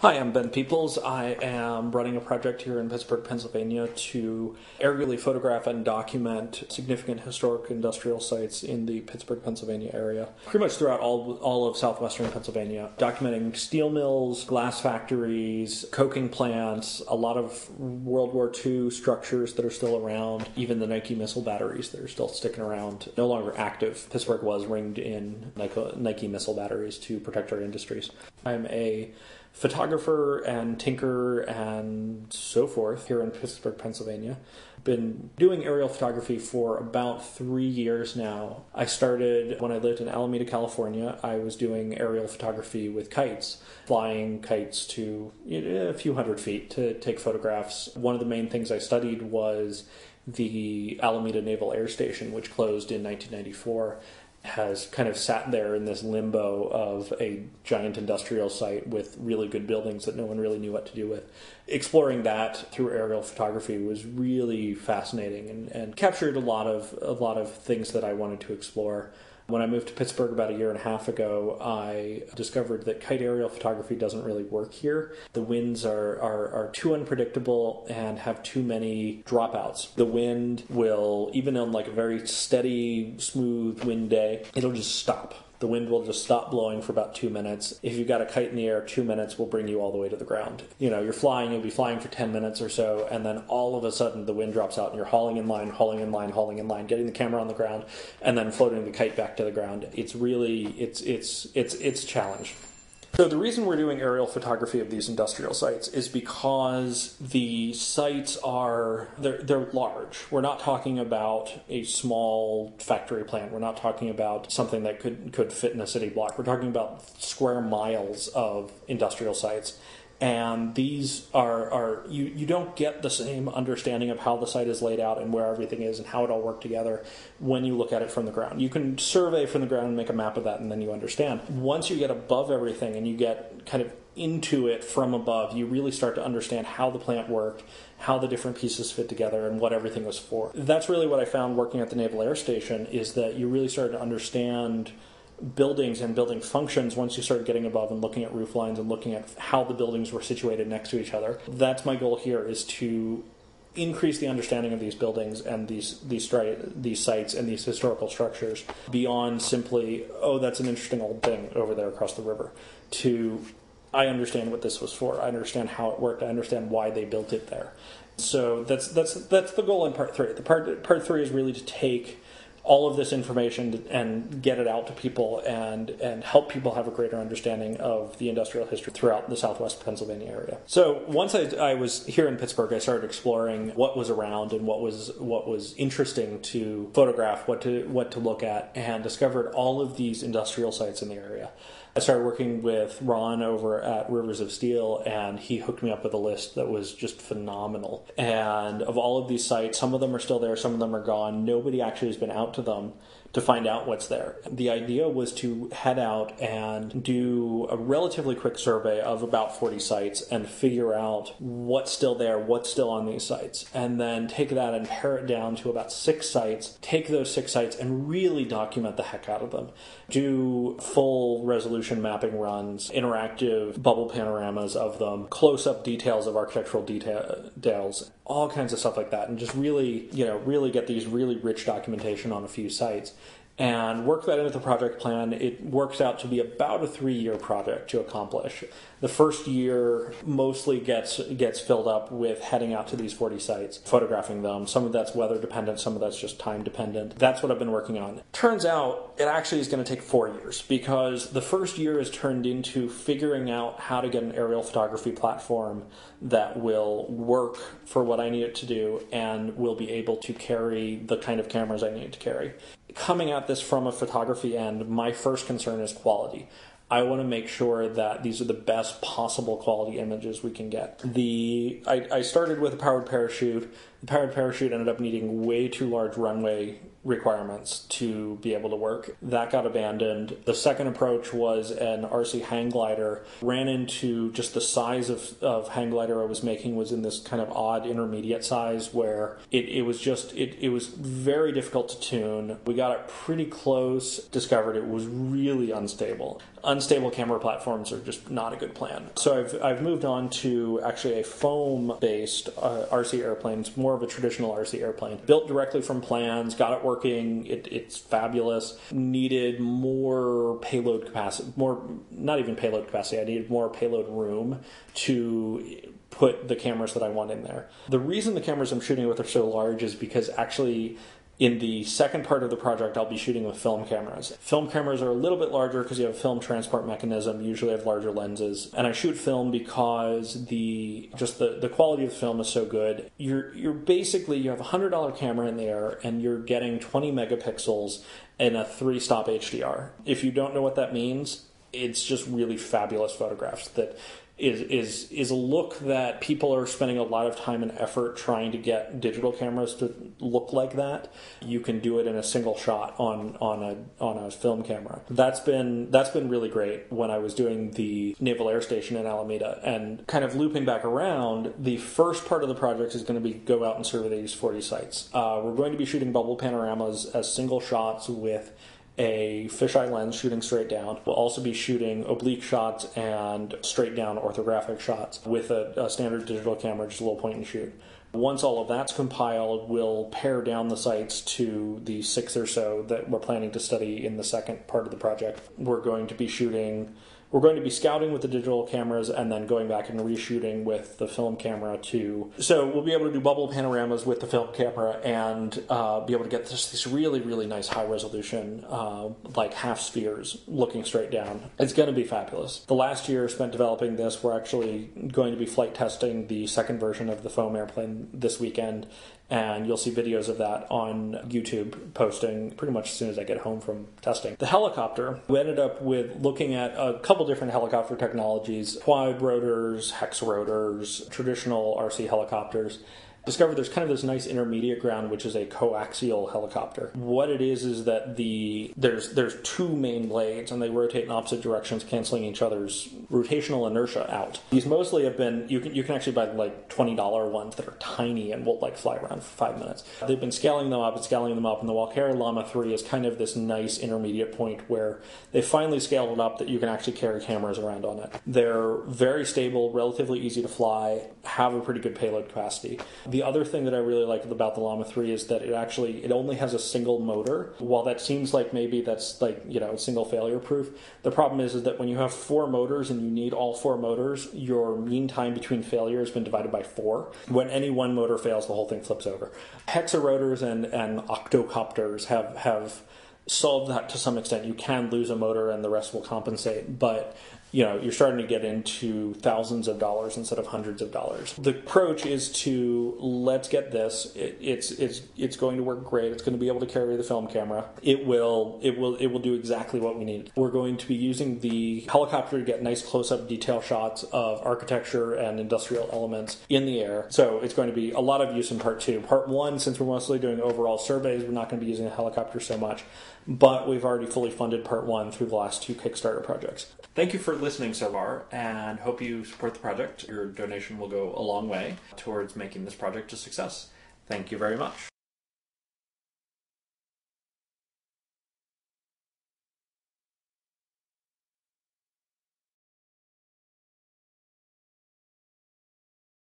Hi, I'm Ben Peoples. I am running a project here in Pittsburgh, Pennsylvania to aerially photograph and document significant historic industrial sites in the Pittsburgh, Pennsylvania area. Pretty much throughout all of southwestern Pennsylvania, documenting steel mills, glass factories, coking plants, a lot of World War II structures that are still around, even the Nike missile batteries that are still sticking around, no longer active. Pittsburgh was ringed in Nike missile batteries to protect our industries. I'm a photographer and tinker and so forth here in Pittsburgh, Pennsylvania. Been doing aerial photography for about 3 years now. I started when I lived in Alameda, California. I was doing aerial photography with kites, flying kites to a few hundred feet to take photographs. One of the main things I studied was the Alameda Naval Air Station, which closed in 1994. Has kind of sat there in this limbo of a giant industrial site with really good buildings that no one really knew what to do with. Exploring that through aerial photography was really fascinating and captured a lot of things that I wanted to explore. When I moved to Pittsburgh about a year and a half ago, I discovered that kite aerial photography doesn't really work here. The winds are too unpredictable and have too many dropouts. The wind will, even on like a very steady, smooth wind day, it'll just stop. The wind will just stop blowing for about 2 minutes. If you've got a kite in the air, 2 minutes will bring you all the way to the ground. You'll be flying for 10 minutes or so, and then all of a sudden the wind drops out and you're hauling in line, getting the camera on the ground, and then floating the kite back to the ground. It's really, it's a challenge. So the reason we're doing aerial photography of these industrial sites is because the sites they're large. We're not talking about a small factory plant. We're not talking about something that could fit in a city block. We're talking about square miles of industrial sites. And these are you don't get the same understanding of how the site is laid out and where everything is and how it all worked together when you look at it from the ground. You can survey from the ground and make a map of that, and then you understand. Once you get above everything and you get kind of into it from above, you really start to understand how the plant worked, how the different pieces fit together, and what everything was for. That's really what I found working at the Naval Air Station, is that you really started to understand buildings and building functions once you started getting above and looking at roof lines and looking at how the buildings were situated next to each other. That's my goal here, is to increase the understanding of these buildings and these sites and these historical structures beyond simply, oh, that's an interesting old thing over there across the river, to I understand what this was for. I understand how it worked. I understand why they built it there. So that's the goal in part 3. Part 3 is really to take all of this information and get it out to people and help people have a greater understanding of the industrial history throughout the southwest Pennsylvania area. So once I was here in Pittsburgh, I started exploring what was around and what was interesting to photograph, what to look at, and discovered all of these industrial sites in the area. I started working with Ron over at Rivers of Steel, and he hooked me up with a list that was just phenomenal. And of all of these sites, some of them are still there, some of them are gone. Nobody actually has been out to them to find out what's there. The idea was to head out and do a relatively quick survey of about 40 sites and figure out what's still there, what's still on these sites, and then take that and pare it down to about 6 sites, take those 6 sites and really document the heck out of them. Do full resolution mapping runs, interactive bubble panoramas of them, close-up details of architectural details, all kinds of stuff like that, and just really get these really rich documentation on a few sites. And work that into the project plan. It works out to be about a 3-year project to accomplish. The first year mostly gets filled up with heading out to these 40 sites, photographing them. Some of that's weather dependent, some of that's just time dependent. That's what I've been working on. Turns out it actually is going to take 4 years, because the first year is turned into figuring out how to get an aerial photography platform that will work for what I need it to do and will be able to carry the kind of cameras I need to carry. Coming at this from a photography end, my first concern is quality. I want to make sure that these are the best possible quality images we can get. I started with a powered parachute. The powered parachute ended up needing way too large runway requirements to be able to work. That got abandoned. The second approach was an RC hang glider. Ran into just the size of hang glider I was making was in this kind of odd intermediate size where it was very difficult to tune. We got it pretty close, discovered it was really unstable. unstable camera platforms are just not a good plan. So I've moved on to actually a foam-based RC airplane. It's more of a traditional RC airplane. Built directly from plans, got it working, it's fabulous. Needed more payload capacity, not even payload capacity, I needed more payload room to put the cameras that I want in there. The reason the cameras I'm shooting with are so large is because actually in the second part of the project, I'll be shooting with film cameras. Film cameras are a little bit larger because you have a film transport mechanism, usually have larger lenses. And I shoot film because the quality of the film is so good. You're basically, you have a $100 camera in the air and you're getting 20 megapixels in a 3-stop HDR. If you don't know what that means, it's just really fabulous photographs that is a look that people are spending a lot of time and effort trying to get digital cameras to look like that. You can do it in a single shot on a film camera. That's been really great when I was doing the Naval Air Station in Alameda. And kind of looping back around, the first part of the project is going to be go out and survey these 40 sites. We're going to be shooting bubble panoramas as single shots with a fisheye lens shooting straight down. We'll also be shooting oblique shots and straight down orthographic shots with a standard digital camera, just a little point and shoot. Once all of that's compiled, we'll pare down the sites to the 6 or so that we're planning to study in the second part of the project. We're going to be scouting with the digital cameras and then going back and reshooting with the film camera too. So we'll be able to do bubble panoramas with the film camera and be able to get this really, really nice high resolution, like half spheres looking straight down. It's going to be fabulous. The last year spent developing this, we're actually going to be flight testing the second version of the foam airplane this weekend. And you'll see videos of that on YouTube posting pretty much as soon as I get home from testing. The helicopter, we ended up with looking at a couple different helicopter technologies, quad rotors, hex rotors, traditional RC helicopters. Discovered there's kind of this nice intermediate ground, which is a coaxial helicopter. What it is that there's two main blades, and they rotate in opposite directions, canceling each other's rotational inertia out. These mostly have been, you can actually buy like $20 ones that are tiny and will like fly around for 5 minutes. They've been scaling them up, and the Walkera Llama 3 is kind of this nice intermediate point where they finally scaled it up that you can actually carry cameras around on it. They're very stable, relatively easy to fly, have a pretty good payload capacity. The other thing that I really like about the Llama 3 is that it only has a single motor. While that seems like maybe that's like, single failure proof, the problem is that when you have 4 motors and you need all 4 motors, your mean time between failure has been divided by 4. When any one motor fails, the whole thing flips over. Hexarotors and octocopters have solved that to some extent. You can lose a motor and the rest will compensate, but you're starting to get into thousands of dollars instead of hundreds of dollars. The approach is to let's get this. It's going to work great. It's going to be able to carry the film camera. It will do exactly what we need. We're going to be using the helicopter to get nice close-up detail shots of architecture and industrial elements in the air. So it's going to be a lot of use in part 2. Part 1, since we're mostly doing overall surveys, we're not going to be using a helicopter so much. But we've already fully funded part 1 through the last 2 Kickstarter projects. Thank you for listening so far, and hope you support the project. Your donation will go a long way towards making this project a success. Thank you very much.